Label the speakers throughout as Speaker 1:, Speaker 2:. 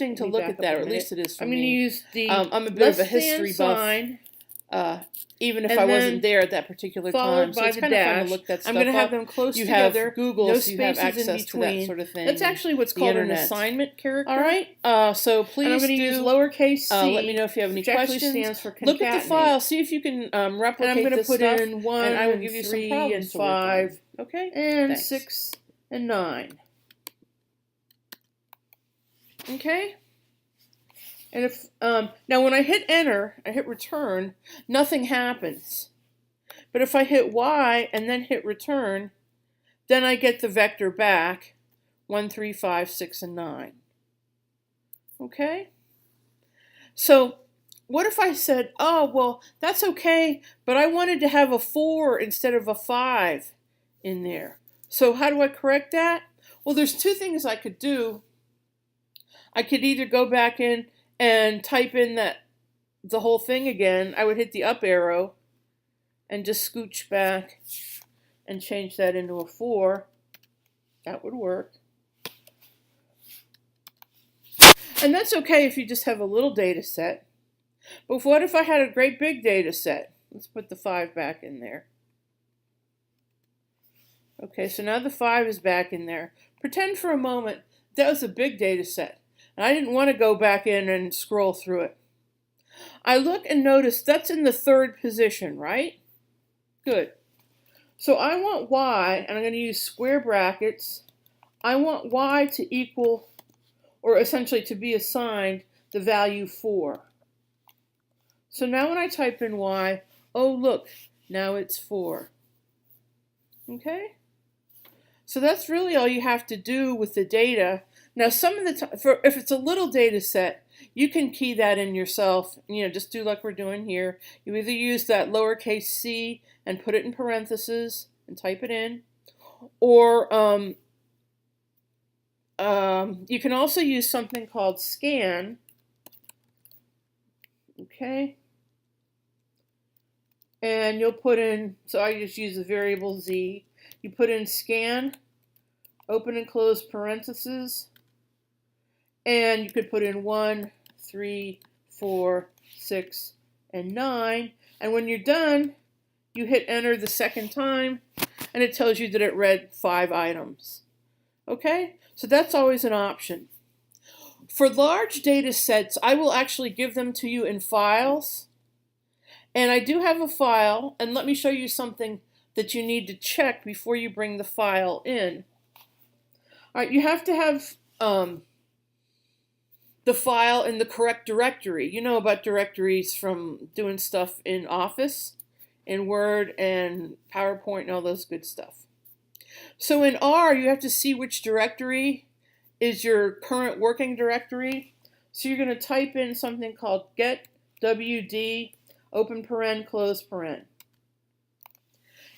Speaker 1: interesting to
Speaker 2: Let me
Speaker 1: look
Speaker 2: back
Speaker 1: at
Speaker 2: up
Speaker 1: that,
Speaker 2: a
Speaker 1: or at
Speaker 2: minute.
Speaker 1: least it is for
Speaker 2: I'm going to
Speaker 1: me.
Speaker 2: use the
Speaker 1: I'm a bit of a
Speaker 2: less than
Speaker 1: history buff.
Speaker 2: sign
Speaker 1: even if
Speaker 2: And
Speaker 1: I
Speaker 2: then
Speaker 1: wasn't there at that particular time.
Speaker 2: followed
Speaker 1: So
Speaker 2: by
Speaker 1: it's
Speaker 2: the
Speaker 1: kind of fun
Speaker 2: dash.
Speaker 1: to look that stuff
Speaker 2: I'm going to have
Speaker 1: up.
Speaker 2: them close
Speaker 1: You
Speaker 2: together.
Speaker 1: have Google,
Speaker 2: no
Speaker 1: so you have
Speaker 2: spaces in
Speaker 1: access to that
Speaker 2: between.
Speaker 1: sort of thing.
Speaker 2: That's actually what's
Speaker 1: the
Speaker 2: called
Speaker 1: internet.
Speaker 2: an assignment character.
Speaker 1: All right. So please
Speaker 2: and I'm going to use lowercase c.
Speaker 1: let me know if you have any
Speaker 2: which actually
Speaker 1: questions.
Speaker 2: stands for
Speaker 1: Look at the
Speaker 2: concatenate.
Speaker 1: file. See if you can replicate
Speaker 2: And I'm going to
Speaker 1: this
Speaker 2: put
Speaker 1: stuff,
Speaker 2: in 1
Speaker 1: and I will
Speaker 2: and
Speaker 1: give you
Speaker 2: 3
Speaker 1: some problems
Speaker 2: and
Speaker 1: to work on.
Speaker 2: 5
Speaker 1: Okay.
Speaker 2: and
Speaker 1: Thanks.
Speaker 2: 6 and 9. Okay. And if now when I hit enter, I hit return, nothing happens. But if I hit Y and then hit return, then I get the vector back, 1, 3, 5, 6, and 9. Okay? So what if I said, oh, well, that's okay, but I wanted to have a 4 instead of a 5 in there. So how do I correct that? Well, there's two things I could do. I could either go back in and type in the whole thing again. I would hit the up arrow and just scooch back and change that into a 4. That would work. And that's okay if you just have a little data set. But what if I had a great big data set? Let's put the 5 back in there. Okay, so now the 5 is back in there. Pretend for a moment that was a big data set. And I didn't want to go back in and scroll through it. I look and notice that's in the 3rd position, right? Good. So I want y, and I'm going to use square brackets. I want y to equal, or essentially to be assigned, the value 4. So now when I type in y, oh look, now it's 4. Okay? So that's really all you have to do with the data. Now some of the time, if it's a little data set, you can key that in yourself. Just do like we're doing here. You either use that lowercase c and put it in parentheses and type it in, or you can also use something called scan. Okay. And you'll put in, so I just use the variable z. You put in scan, open and close parentheses, and you could put in 1, 3, 4, 6, and 9. And when you're done, you hit enter the second time, and it tells you that it read 5 items. Okay? So that's always an option. For large data sets, I will actually give them to you in files. And I do have a file, and let me show you something that you need to check before you bring the file in. All right, you have to have the file in the correct directory. You know about directories from doing stuff in Office, in Word, and PowerPoint, and all those good stuff. So in R, you have to see which directory is your current working directory. So you're going to type in something called get wd, open paren, close paren.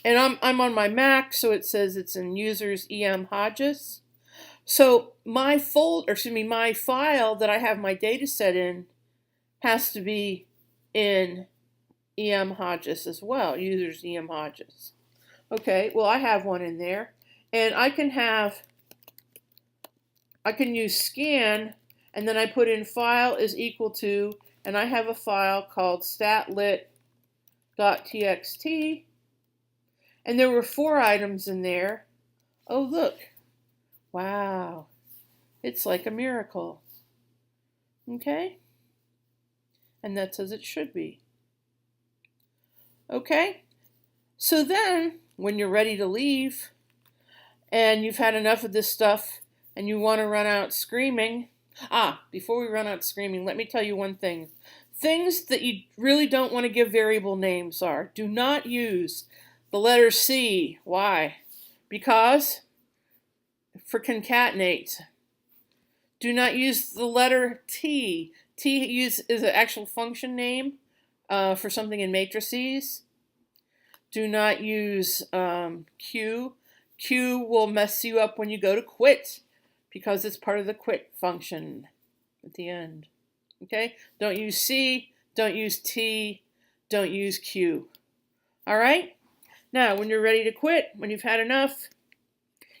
Speaker 2: And I'm on my Mac, so it says it's in users em Hodges. So my my file that I have my data set in has to be in em Hodges as well, users em Hodges. Okay, well I have one in there, and I can use scan, and then I put in file is equal to, and I have a file called statlit.txt, and there were 4 items in there. Oh look. Wow, it's like a miracle. Okay? And that's as it should be. Okay? So then, when you're ready to leave, and you've had enough of this stuff, and you want to run out screaming, before we run out screaming, let me tell you one thing. Things that you really don't want to give variable names are, do not use the letter C. Why? Because for concatenate. Do not use the letter T. T is an actual function name for something in matrices. Do not use Q. Q will mess you up when you go to quit because it's part of the quit function at the end. Okay? Don't use C. Don't use T. Don't use Q. All right? Now, when you're ready to quit, when you've had enough,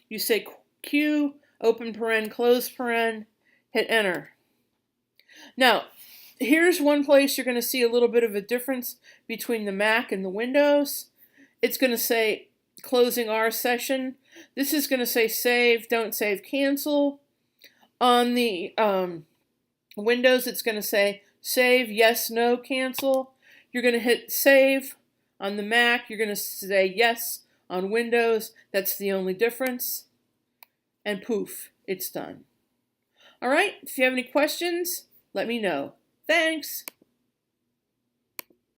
Speaker 2: you say Q, open paren, close paren, hit enter. Now, here's one place you're going to see a little bit of a difference between the Mac and the Windows. It's going to say closing our session. This is going to say save, don't save, cancel. On the Windows, it's going to say save, yes, no, cancel. You're going to hit save. On the Mac, you're going to say yes. On Windows, that's the only difference. And poof, it's done. All right, if you have any questions, let me know. Thanks.